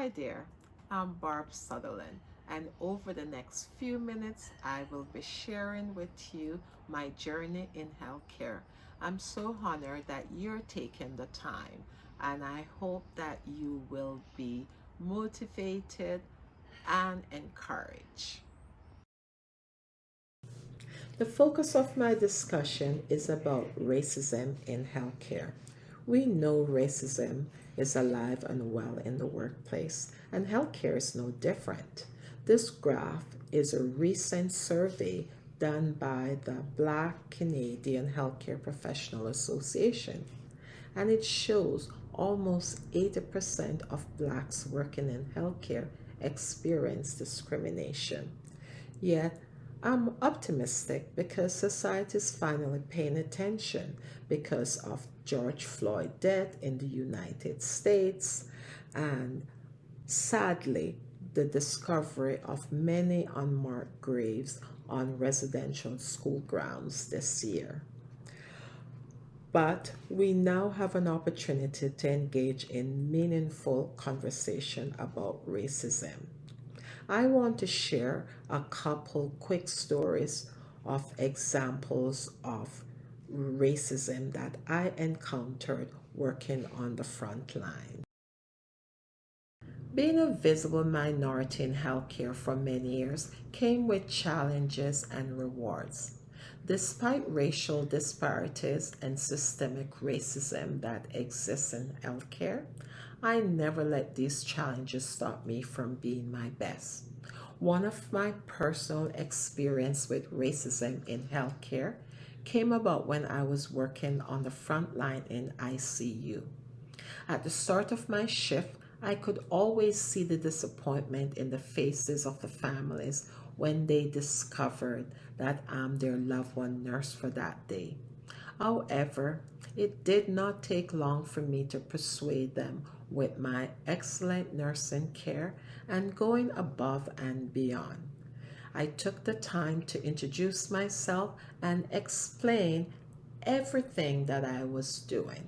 Hi there, I'm Barb Sutherland, and over the next few minutes, I will be sharing with you my journey in healthcare. I'm so honored that you're taking the time, and I hope that you will be motivated and encouraged. The focus of my discussion is about racism in healthcare. We know racism is alive and well in the workplace, and healthcare is no different. This graph is a recent survey done by the Black Canadian Healthcare Professional Association, and it shows almost 80% of blacks working in healthcare experience discrimination. Yet, I'm optimistic because society is finally paying attention because of George Floyd's death in the United States and sadly the discovery of many unmarked graves on residential school grounds this year. But we now have an opportunity to engage in meaningful conversation about racism. I want to share a couple quick stories of examples of racism that I encountered working on the front line. Being a visible minority in healthcare for many years came with challenges and rewards. Despite racial disparities and systemic racism that exists in healthcare, I never let these challenges stop me from being my best. One of my personal experience with racism in healthcare came about when I was working on the front line in ICU. At the start of my shift, I could always see the disappointment in the faces of the families when they discovered that I'm their loved one nurse for that day. However, it did not take long for me to persuade them with my excellent nursing care and going above and beyond. I took the time to introduce myself and explain everything that I was doing.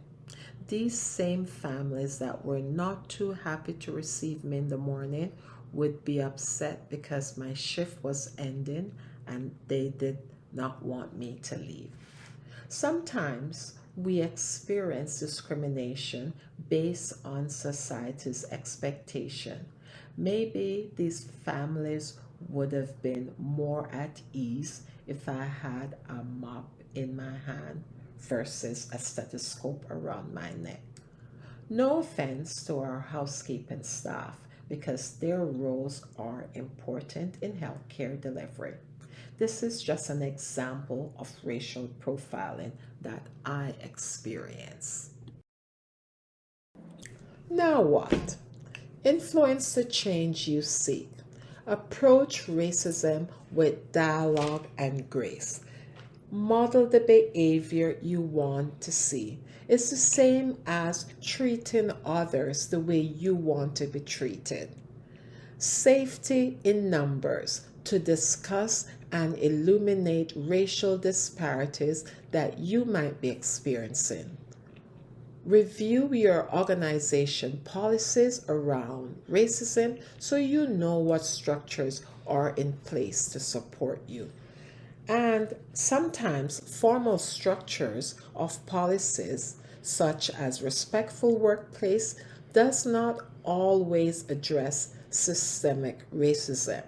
These same families that were not too happy to receive me in the morning would be upset because my shift was ending and they did not want me to leave. Sometimes we experience discrimination based on society's expectation. Maybe these families would have been more at ease if I had a mop in my hand versus a stethoscope around my neck. No offense to our housekeeping staff because their roles are important in healthcare delivery. This is just an example of racial profiling that I experience. Now what? Influence the change you seek. Approach racism with dialogue and grace. Model the behavior you want to see. It's the same as treating others the way you want to be treated. Safety in numbers to discuss and illuminate racial disparities that you might be experiencing. Review your organization policies around racism so you know what structures are in place to support you. And sometimes formal structures of policies, such as respectful workplace, does not always address systemic racism.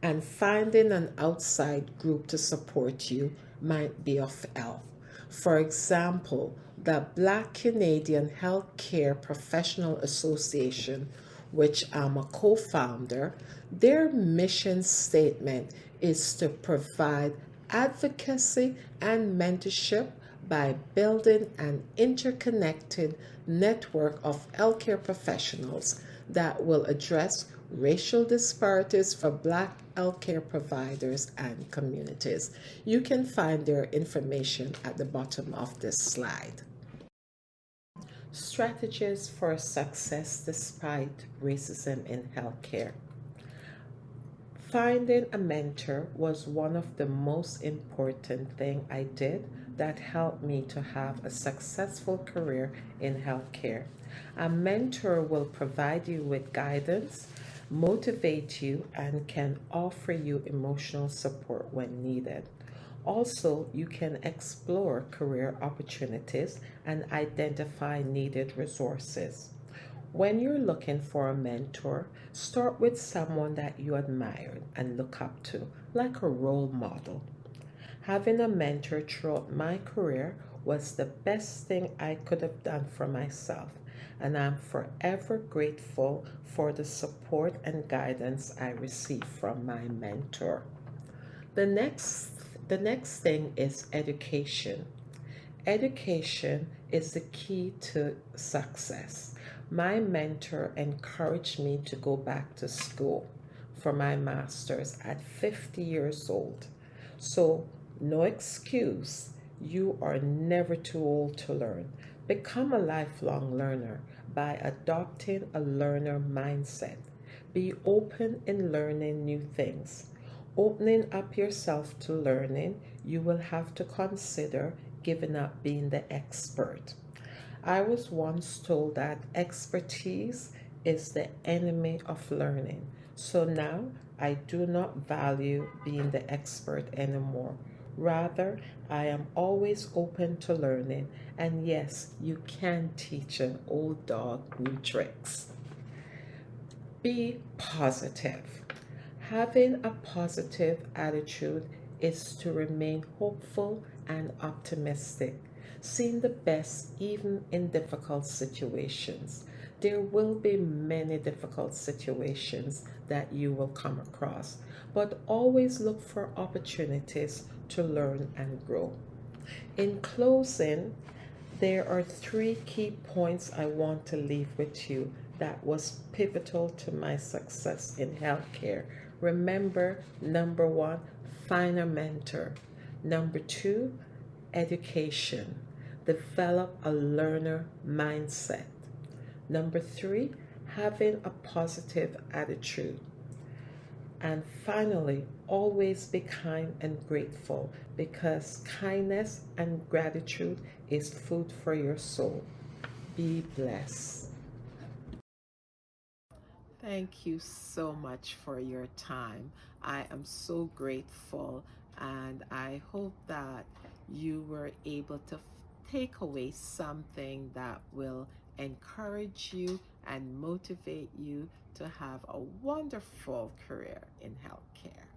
And finding an outside group to support you might be of help. For example, the Black Canadian Healthcare Professional Association, which I'm a co founder, their mission statement is to provide advocacy and mentorship by building an interconnected network of healthcare professionals that will address racial disparities for Black healthcare providers and communities. You can find their information at the bottom of this slide. Strategies for success despite racism in healthcare. Finding a mentor was one of the most important thing I did that helped me to have a successful career in healthcare. A mentor will provide you with guidance, motivate you, and can offer you emotional support when needed. Also, you can explore career opportunities and identify needed resources. When you're looking for a mentor, start with someone that you admire and look up to, like a role model. Having a mentor throughout my career was the best thing I could have done for myself, and I'm forever grateful for the support and guidance I received from my mentor. The next the next thing is education. Education is the key to success. My mentor encouraged me to go back to school for my master's at 50 years old. So, no excuse. You are never too old to learn. Become a lifelong learner by adopting a learner mindset. Be open in learning new things. Opening up yourself to learning, you will have to consider giving up being the expert. I was once told that expertise is the enemy of learning. So now I do not value being the expert anymore. Rather, I am always open to learning. And yes, you can teach an old dog new tricks. Be positive. Having a positive attitude is to remain hopeful and optimistic, seeing the best even in difficult situations. There will be many difficult situations that you will come across, but always look for opportunities to learn and grow. In closing, there are three key points I want to leave with you that was pivotal to my success in healthcare. Remember, number one, find a mentor. Number two, education. Develop a learner mindset. Number three, having a positive attitude. And finally, always be kind and grateful because kindness and gratitude is food for your soul. Be blessed. Thank you so much for your time. I am so grateful, and I hope that you were able to take away something that will encourage you and motivate you to have a wonderful career in healthcare.